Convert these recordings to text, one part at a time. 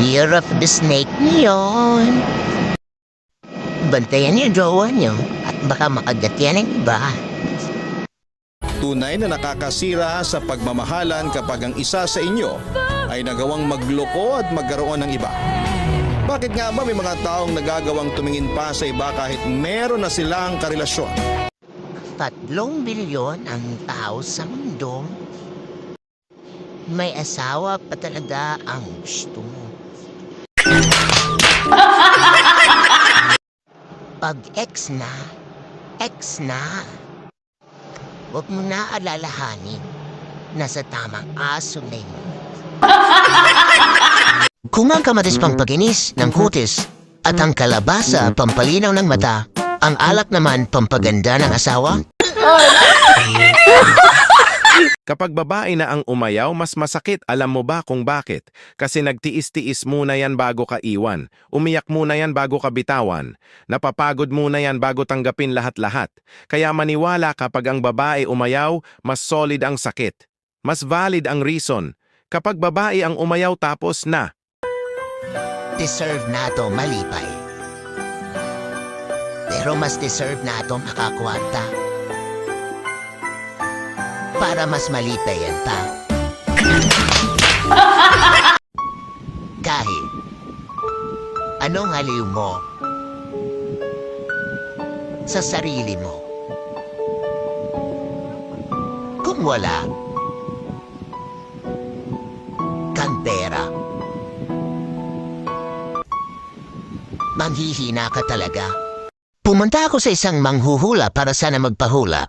Year of the Snake niyon. Bantayan niyo jowa niyo at baka makagat yan ng iba. Tunay na nakakasira sa pagmamahalan kapag ang isa sa inyo ay nagawang magloko at magkaroon ng iba. Bakit nga ba may mga taong nagagawang tumingin pa sa iba kahit meron na silang karelasyon? 3 bilyon ang tao sa mundo. May asawa pa talaga ang gusto mo. Pag ex na, ex na. Huwag mo na alalahanin. Nasa tamang aso na yun. Kung ang kamatis pampaginis ng kutis at ang kalabasa pampalinaw ng mata, ang alak naman pampaganda ng asawa? Kapag babae na ang umayaw, mas masakit. Alam mo ba kung bakit? Kasi nagtiis-tiis muna yan bago ka iwan. Umiyak muna yan bago ka bitawan. Napapagod muna yan bago tanggapin lahat-lahat. Kaya maniwala kapag ang babae umayaw, mas solid ang sakit. Mas valid ang reason. Kapag babae ang umayaw tapos na. Deserve na to malipay. Pero mas deserve na to makakwarta. Para mas malipay yan pa. Kahit anong haliw mo sa sarili mo. Kung wala kang pera, manghihina ka talaga. Pumunta ako sa isang manghuhula para sana magpahula.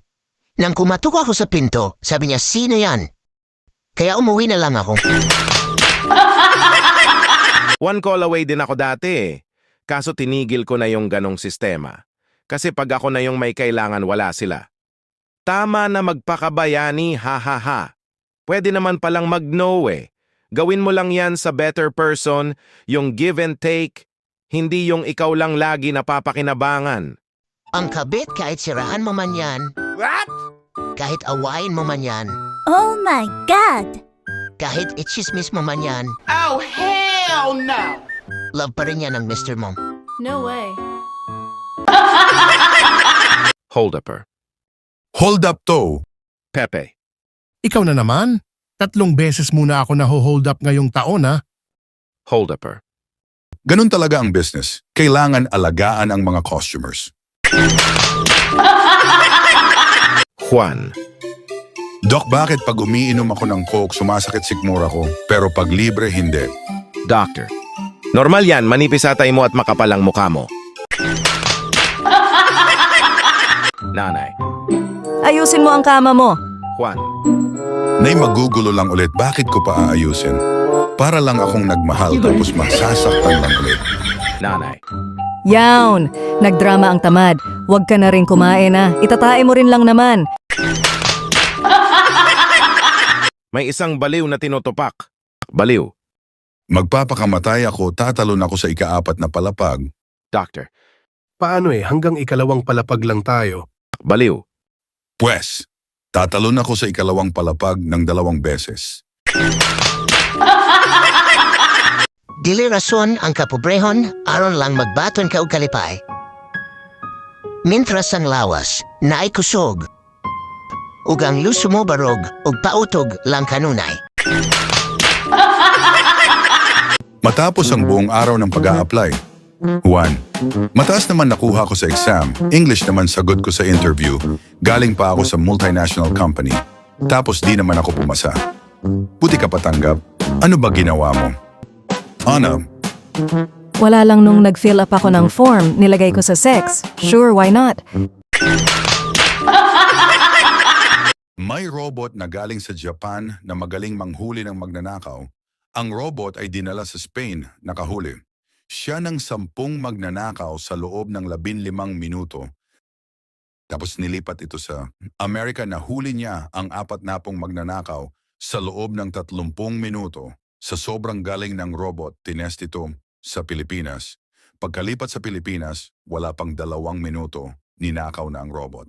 Nang kumatok ako sa pinto, sabi niya, sino yan? Kaya umuwi na lang ako. One call away din ako dati eh. Kaso tinigil ko na yung ganong sistema. Kasi pag ako na yung may kailangan, wala sila. Tama na magpakabayani, ha ha ha. Pwede naman palang mag-no eh. Gawin mo lang yan sa better person, yung give and take, hindi yung ikaw lang lagi napapakinabangan. Ang kabit kahit siraan mo man yan. What? Kahit awayin mo man yan. Oh my God! Kahit ichismis mo man yan. Oh, hell no! Love pa rin yan ng Mr. mo. No way. Hold-upper. Hold up to. Pepe. Ikaw na naman? 3 beses muna ako na-hold up ngayong taon ha. Hold-upper. Ganun talaga ang business. Kailangan alagaan ang mga customers. Juan. Doc, bakit pag umiinom ako ng Coke, sumasakit sikmura ko, pero pag libre, hindi? Doctor. Normal yan, manipis atay mo at makapalang mukha mo. Nanay. Ayusin mo ang kama mo. Juan. Nay, magugulo lang ulit. Bakit ko pa aayusin? Para lang akong nagmahal tapos masasaktan lang ulit. Nanay. Yawn! Nagdrama ang tamad. Huwag ka na rin kumain ah. Itatae mo rin lang naman. May isang baliw na tinutupak. Baliw. Magpapakamatay ako, tatalon ako sa ika-4 na palapag. Doctor. Paano eh, hanggang ikalawang palapag lang tayo. Baliw. Pwes, tatalon ako sa ikalawang palapag ng 2 beses. Dili rason ang kapobrehon, aron lang magbaton ka og kalipay. Mintras ang lawas, naay kusog. Ug ang luso mo barog, ug pautog lang kanunay. Matapos ang buong araw ng pag-a-apply. 1. Mataas naman nakuha ko sa exam, English naman sagot ko sa interview, galing pa ako sa multinational company. Tapos di naman ako pumasa. Buti ka patanggap, ano ba ginawa mo? Ana, Wala lang nung nag-fill up ako ng form, nilagay ko sa sex. Sure, why not? may robot na galing sa Japan na magaling manghuli ng magnanakaw. Ang robot ay dinala sa Spain, nakahuli. Siya ng 10 magnanakaw sa loob ng 15 minuto. Tapos nilipat ito sa Amerika na huli niya ang 4 magnanakaw sa loob ng 30 minuto. Sa sobrang galing ng robot, tinest ito sa Pilipinas. Pagkalipat sa Pilipinas, wala pang 2 minuto, ninakaw na ang robot.